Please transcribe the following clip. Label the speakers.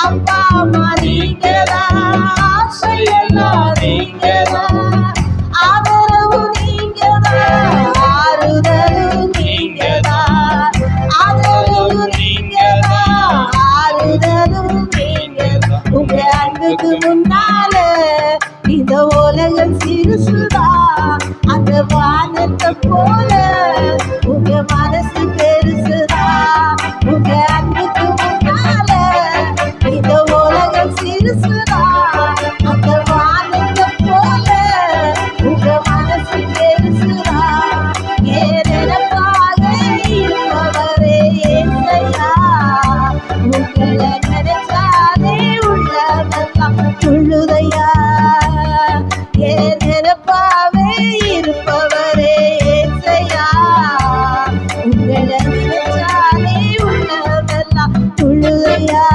Speaker 1: அப்பா அம்மா நீங்கதான், ஆசையெல்லாம் நீங்கதான், ஆதரவு நீங்கதான், ஆறுதலும் நீங்கதான், ஆதரவு நீங்கதான், ஆறுதலும் நீங்கதான். உங்க அன்புக்கு முன்னால இந்த உலகம் சிறுசுதான், அந்த வானத்தை போல உங்க மனசு பெருசுதான். உங்க அன்புக்கு முன்னால இந்த உலகம் சிறுசுதான், அந்த வானத்தை போல உங்க மனசு பெருசுதான். ஏனெனப்பாக இருப்பவரே ஏசையா, உங்களை நினைச்சாலே உள்ளமெல்லாம் துள்ளுதையா. ஏனெனப்பாவே இருப்பவரே ஏசையா, உங்களை நினைச்சாலே உள்ளமெல்லாம் துள்ளுதையா.